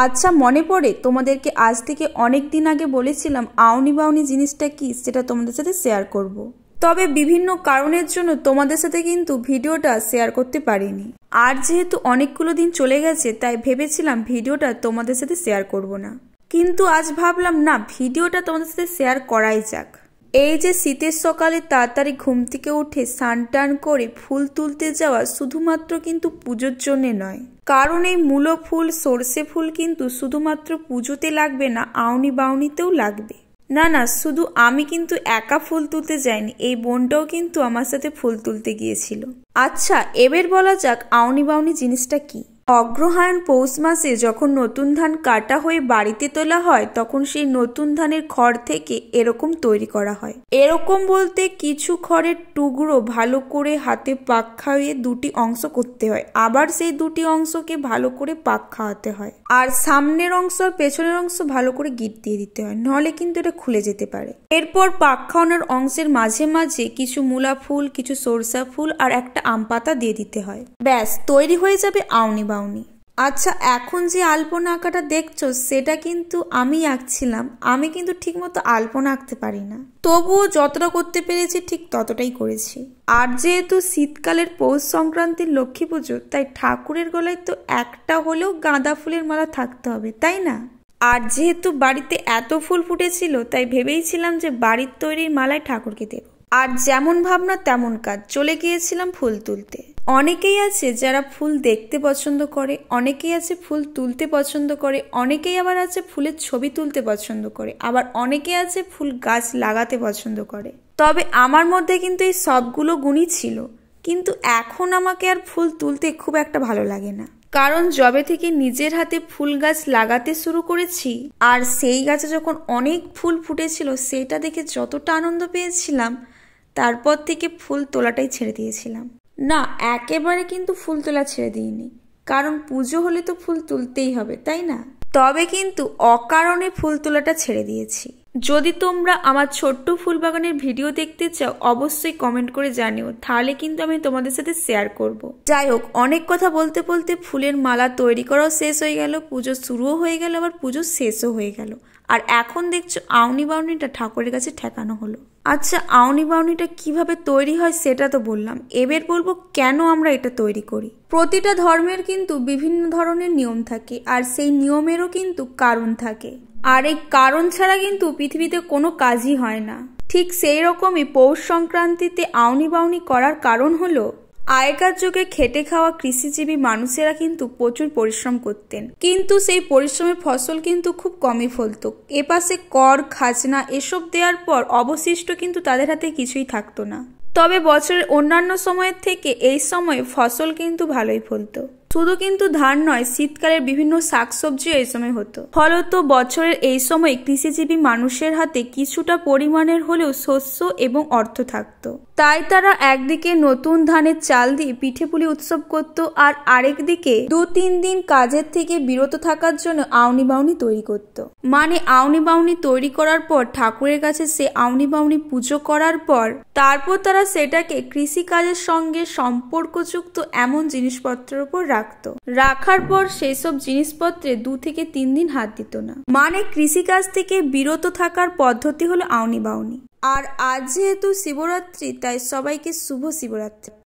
আচ্ছা, মনে পড়ে তোমাদেরকে আজ থেকে অনেক দিন আগে বলেছিলাম আউনি বাউনি জিনিসটা কি সেটা তোমাদের সাথে শেয়ার করব। তবে বিভিন্ন কারণের জন্য তোমাদের সাথে কিন্তু ভিডিওটা শেয়ার করতে পারিনি। আর যেহেতু অনেকগুলো দিন চলে গেছে তাই ভেবেছিলাম ভিডিওটা তোমাদের সাথে শেয়ার করব না, কিন্তু আজ ভাবলাম না, ভিডিওটা তোমাদের সাথে শেয়ার করাই যাক। এই যে শীতের সকালে তাড়াতাড়ি ঘুম থেকে উঠে স্নান টান করে ফুল তুলতে যাওয়া শুধুমাত্র কিন্তু পুজোর জন্যে নয়, কারণ এই মূলো ফুল সর্ষে ফুল কিন্তু শুধুমাত্র পুজোতে লাগবে না, আউনি বাউনিতেও লাগবে। না না, শুধু আমি কিন্তু একা ফুল তুলতে যাইনি, এই বোনটাও কিন্তু আমার সাথে ফুল তুলতে গিয়েছিল। আচ্ছা, এবার বলা যাক আউনি বাউনি জিনিসটা কি। অগ্রহায়ণ পৌষ মাসে যখন নতুন ধান কাটা হয়ে বাড়িতে তোলা হয় তখন সেই নতুন ধানের খড় থেকে এরকম তৈরি করা হয়। এরকম বলতে কিছু খড়ের টুকরো ভালো করে হাতে পাক খাইয়ে দুটি অংশ করতে হয়, আবার সেই দুটি অংশকে ভালো করে পাক খাওয়াতে হয়, আর সামনের অংশ আর পেছনের অংশ ভালো করে গিট দিয়ে দিতে হয়, নাহলে কিন্তু এটা খুলে যেতে পারে। এরপর পাক খাওয়ানোর অংশের মাঝে মাঝে কিছু মূলা ফুল, কিছু সরষা ফুল আর একটা আম পাতা দিয়ে দিতে হয়। ব্যাস, তৈরি হয়ে যাবে আউনি বাউনি। আচ্ছা, এখন যে আলপনা আঁকাটা দেখছো সেটা কিন্তু আমি আঁকছিলাম। আমি কিন্তু ঠিক মতো আলপনা আঁকতে পারি না, তবুও যতটা করতে পেরেছি ঠিক ততটাই করেছি। আর যেহেতু শীতকালের পৌষ সংক্রান্তির লক্ষ্মী পুজো, তাই ঠাকুরের গলায় তো একটা হলেও গাঁদা ফুলের মালা থাকতে হবে, তাই না? আর যেহেতু বাড়িতে এত ফুল ফুটেছিল তাই ভেবেইছিলাম যে বাড়ির তৈরির মালায় ঠাকুরকে দেব। আর যেমন ভাবনা তেমন কাজ, চলে গিয়েছিলাম ফুল তুলতে। অনেকেই আছে যারা ফুল দেখতে পছন্দ করে, অনেকেই আছে ফুল তুলতে পছন্দ করে, অনেকেই আবার আছে ফুলের ছবি তুলতে পছন্দ করে, আবার অনেকে আছে ফুল গাছ লাগাতে পছন্দ করে। তবে আমার মধ্যে কিন্তু এই সবগুলো গুণই ছিল, কিন্তু এখন আমাকে আর ফুল তুলতে খুব একটা ভালো লাগে না, কারণ যবে থেকে নিজের হাতে ফুল গাছ লাগাতে শুরু করেছি আর সেই গাছে যখন অনেক ফুল ফুটেছিল সেটা দেখে যতটা আনন্দ পেয়েছিলাম, তারপর থেকে ফুল তোলাটাই ছেড়ে দিয়েছিলাম। না, একেবারে কিন্তু ফুল তোলা ছেড়ে দিইনি, কারণ পুজো হলে তো ফুল তুলতেই হবে, তাই না? তবে কিন্তু অকারণে ফুল তোলাটা ছেড়ে দিয়েছি। যদি তোমরা আমার ছোট্ট ফুল বাগানের ভিডিও দেখতে চাও অবশ্যই কমেন্ট করে জানিও, তাহলে কিন্তু আমি তোমাদের সাথে শেয়ার করব। যাই হোক, অনেক কথা বলতে বলতে ফুলের মালা তৈরি করাও শেষ হয়ে গেল, পুজো শুরুও হয়ে গেল, আবার পুজো শেষও হয়ে গেল। আর এখন দেখছো আউনি বাউনিটা ঠাকুরের কাছে ঠেকানো হলো। আচ্ছা, আউনি বাউনিটা কিভাবে তৈরি হয় সেটা তো বললাম, এবার বলবো কেন আমরা এটা তৈরি করি। প্রতিটা ধর্মের কিন্তু বিভিন্ন ধরনের নিয়ম থাকে, আর সেই নিয়মেরও কিন্তু কারণ থাকে, আর এই কারণ ছাড়া কিন্তু পৃথিবীতে কোনো কাজই হয় না। ঠিক সেই রকমই পৌষ সংক্রান্তিতে আউনি বাউনি করার কারণ হলো আগেকার যুগে খেটে খাওয়া কৃষিজীবী মানুষেরা কিন্তু প্রচুর পরিশ্রম করতেন, কিন্তু সেই পরিশ্রমের ফসল কিন্তু খুব কমই ফলতো। এপাশে কর খাজনা এসব দেওয়ার পর অবশিষ্ট কিন্তু তাদের হাতে কিছুই থাকতো না। তবে বছরের অন্যান্য সময়ের থেকে এই সময়ে ফসল কিন্তু ভালোই ফলতো। শুধু কিন্তু ধান নয়, শীতকালের বিভিন্ন শাকসবজিও এই সময় হতো। ফলত বছরের এই সময় কৃষিজীবী মানুষের হাতে কিছুটা পরিমাণের হলেও শস্য এবং অর্থ থাকতো, তাই তারা একদিকে নতুন ধানের চাল দিয়ে পিঠে পুলি উৎসব করত, আর আরেকদিকে 2-3 দিন কাজের থেকে বিরত থাকার জন্য আউনি বাউনি তৈরি করত। মানে আউনি বাউনি তৈরি করার পর ঠাকুরের কাছে সে আউনি বাউনি পুজো করার পর তারপর তারা সেটাকে কৃষি কাজের সঙ্গে সম্পর্কযুক্ত এমন জিনিসপত্রের উপর রাখার পর সেই সব জিনিসপত্রে 2 থেকে 3 দিন হাত দিত না। মানে কৃষিকাজ থেকে বিরত থাকার পদ্ধতি হলো আউনি বাউনি। আর আজ যেহেতু শিবরাত্রি, তাই সবাইকে শুভ শিবরাত্রি।